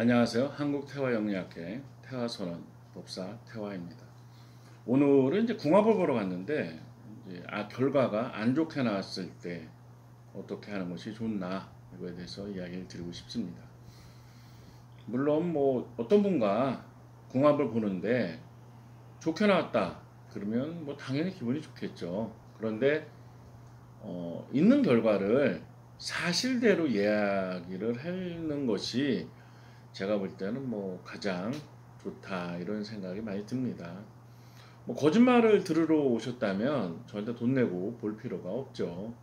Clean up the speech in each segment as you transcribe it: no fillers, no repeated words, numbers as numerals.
안녕하세요. 한국태화영리학회 태화선언 법사 태화입니다. 오늘은 이제 궁합을 보러 갔는데 이제 결과가 안 좋게 나왔을 때 어떻게 하는 것이 좋나 이거에 대해서 이야기를 드리고 싶습니다. 물론 뭐 어떤 분과 궁합을 보는데 좋게 나왔다 그러면 뭐 당연히 기분이 좋겠죠. 그런데 있는 결과를 사실대로 이야기를 하는 것이 제가 볼 때는 뭐 가장 좋다 이런 생각이 많이 듭니다. 뭐 거짓말을 들으러 오셨다면 저한테 돈 내고 볼 필요가 없죠.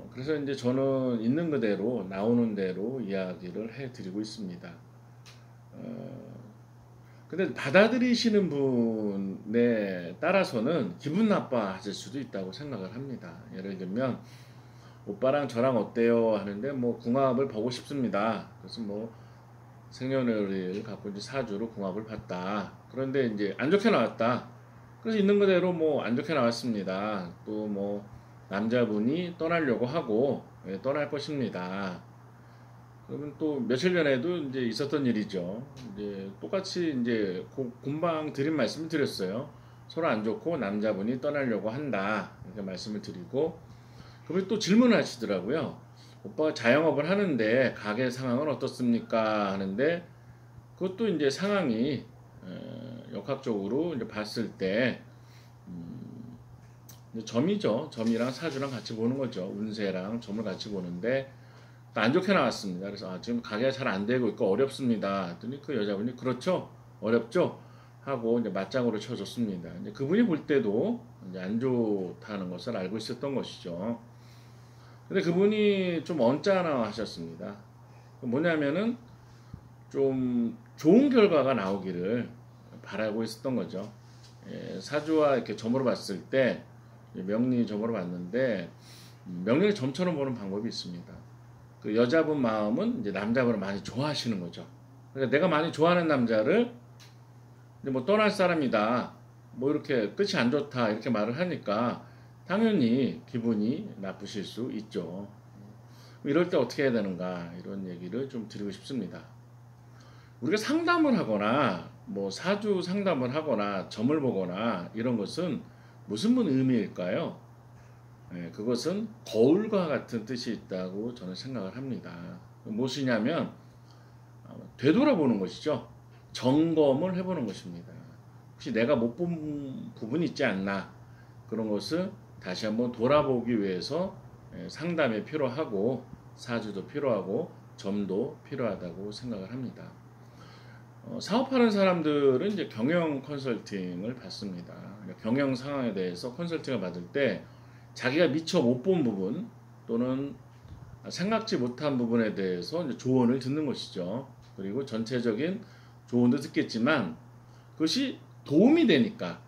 그래서 이제 저는 있는 그대로 나오는 대로 이야기를 해드리고 있습니다. 근데 받아들이시는 분에 따라서는 기분 나빠하실 수도 있다고 생각을 합니다. 예를 들면 오빠랑 저랑 어때요 하는데 뭐 궁합을 보고 싶습니다. 그래서 뭐 생년월일 갖고 이제 사주로 궁합을 봤다. 그런데 이제 안 좋게 나왔다. 그래서 있는 그대로 뭐 안 좋게 나왔습니다. 또 뭐 남자분이 떠나려고 하고 떠날 것입니다. 그러면 또 며칠 전에도 이제 있었던 일이죠. 이제 똑같이 이제 금방 드린 말씀을 드렸어요. 서로 안 좋고 남자분이 떠나려고 한다. 이렇게 말씀을 드리고 그분이 또 질문을 하시더라고요. 오빠가 자영업을 하는데 가게 상황은 어떻습니까? 하는데 그것도 이제 상황이 역학적으로 이제 봤을 때 이제 점이죠. 점이랑 사주랑 같이 보는 거죠. 운세랑 점을 같이 보는데 안 좋게 나왔습니다. 그래서 지금 가게가 잘 안 되고 있고 어렵습니다. 했더니 그 여자분이 그렇죠, 어렵죠 하고 이제 맞장구를 쳐줬습니다. 이제 그분이 볼 때도 이제 안 좋다는 것을 알고 있었던 것이죠. 근데 그분이 좀 언짢아 하셨습니다. 뭐냐면은 좀 좋은 결과가 나오기를 바라고 있었던 거죠. 사주와 이렇게 점으로 봤을 때 명리 점으로 봤는데 명리를 점처럼 보는 방법이 있습니다. 그 여자분 마음은 이제 남자분을 많이 좋아하시는 거죠. 그러니까 내가 많이 좋아하는 남자를 이제 뭐 떠날 사람이다, 뭐 이렇게 끝이 안 좋다 이렇게 말을 하니까 당연히 기분이 나쁘실 수 있죠. 이럴 때 어떻게 해야 되는가 이런 얘기를 좀 드리고 싶습니다. 우리가 상담을 하거나 뭐 사주 상담을 하거나 점을 보거나 이런 것은 무슨 의미일까요? 그것은 거울과 같은 뜻이 있다고 저는 생각을 합니다. 무엇이냐면 되돌아보는 것이죠. 점검을 해보는 것입니다. 혹시 내가 못 본 부분이 있지 않나, 그런 것을 다시 한번 돌아보기 위해서 상담이 필요하고 사주도 필요하고 점도 필요하다고 생각을 합니다. 사업하는 사람들은 이제 경영 컨설팅을 받습니다. 경영 상황에 대해서 컨설팅을 받을 때 자기가 미처 못 본 부분 또는 생각지 못한 부분에 대해서 이제 조언을 듣는 것이죠. 그리고 전체적인 조언도 듣겠지만 그것이 도움이 되니까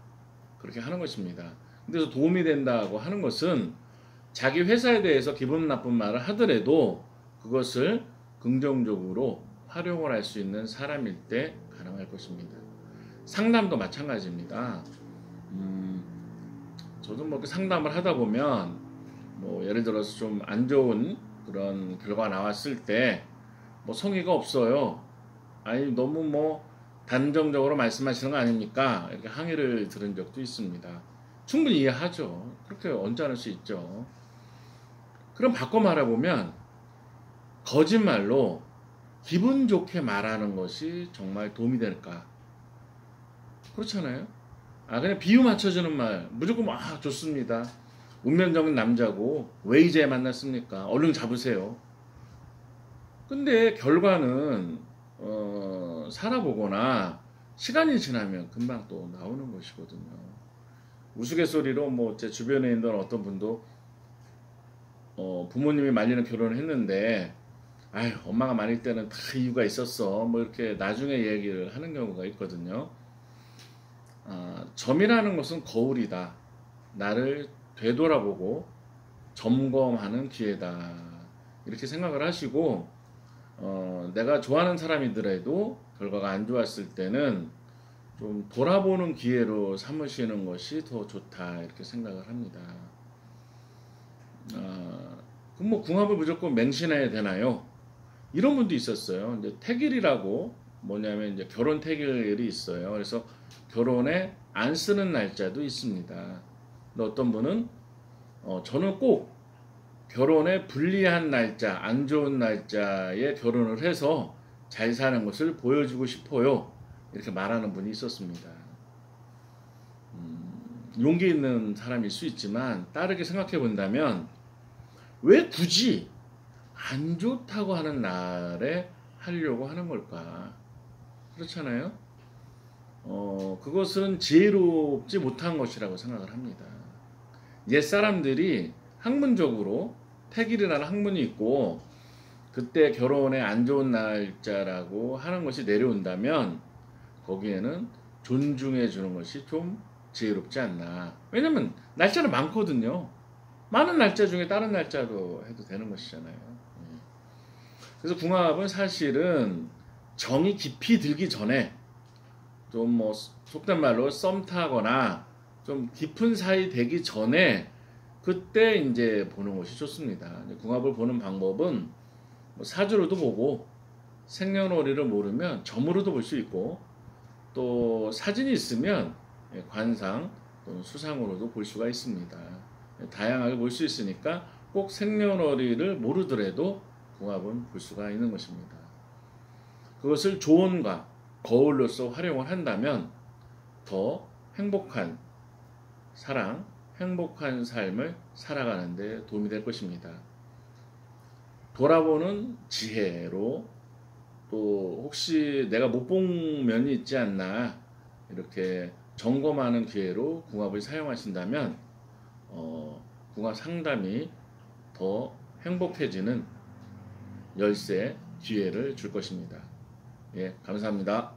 그렇게 하는 것입니다. 근데 도움이 된다고 하는 것은 자기 회사에 대해서 기분 나쁜 말을 하더라도 그것을 긍정적으로 활용을 할 수 있는 사람일 때 가능할 것입니다. 상담도 마찬가지입니다. 저도 뭐 상담을 하다 보면 뭐 예를 들어서 좀 안 좋은 그런 결과 나왔을 때 뭐 성의가 없어요. 아니 너무 뭐 단정적으로 말씀하시는 거 아닙니까? 이렇게 항의를 들은 적도 있습니다. 충분히 이해하죠. 그렇게 언짢을 수 있죠. 그럼 바꿔 말해보면 거짓말로 기분 좋게 말하는 것이 정말 도움이 될까? 그렇잖아요. 그냥 비유 맞춰주는 말 무조건 좋습니다. 운명적인 남자고 왜 이제 만났습니까? 얼른 잡으세요. 근데 결과는 살아보거나 시간이 지나면 금방 또 나오는 것이거든요. 우스갯소리로 뭐 제 주변에 있는 어떤 분도 부모님이 말리는 결혼을 했는데 아유 엄마가 말릴 때는 다 이유가 있었어 뭐 이렇게 나중에 얘기를 하는 경우가 있거든요. 점이라는 것은 거울이다. 나를 되돌아보고 점검하는 기회다. 이렇게 생각을 하시고 내가 좋아하는 사람이더라도 결과가 안 좋았을 때는 좀 돌아보는 기회로 삼으시는 것이 더 좋다 이렇게 생각을 합니다. 그럼 뭐 궁합을 무조건 맹신해야 되나요? 이런 분도 있었어요. 이제 택일이라고 뭐냐면 이제 결혼 택일이 있어요. 그래서 결혼에 안 쓰는 날짜도 있습니다. 근데 어떤 분은 저는 꼭 결혼에 불리한 날짜, 안 좋은 날짜에 결혼을 해서 잘 사는 것을 보여주고 싶어요. 이렇게 말하는 분이 있었습니다. 용기 있는 사람일 수 있지만 다르게 생각해 본다면 왜 굳이 안 좋다고 하는 날에 하려고 하는 걸까? 그렇잖아요. 그것은 지혜롭지 못한 것이라고 생각을 합니다. 옛 사람들이 학문적으로 택일이라는 학문이 있고 그때 결혼에 안 좋은 날짜라고 하는 것이 내려온다면 거기에는 존중해 주는 것이 좀 지혜롭지 않나. 왜냐면 날짜는 많거든요. 많은 날짜 중에 다른 날짜로 해도 되는 것이잖아요. 그래서 궁합은 사실은 정이 깊이 들기 전에 좀 뭐 속된 말로 썸 타거나 좀 깊은 사이 되기 전에 그때 이제 보는 것이 좋습니다. 궁합을 보는 방법은 뭐 사주로도 보고 생년월일을 모르면 점으로도 볼 수 있고 또 사진이 있으면 관상 또는 수상으로도 볼 수가 있습니다. 다양하게 볼 수 있으니까 꼭 생년월일을 모르더라도 궁합은 볼 수가 있는 것입니다. 그것을 조언과 거울로서 활용을 한다면 더 행복한 사랑, 행복한 삶을 살아가는 데 도움이 될 것입니다. 돌아보는 지혜로 또 혹시 내가 못 본 면이 있지 않나 이렇게 점검하는 기회로 궁합을 사용하신다면 궁합 상담이 더 행복해지는 열쇠 기회를 줄 것입니다. 예, 감사합니다.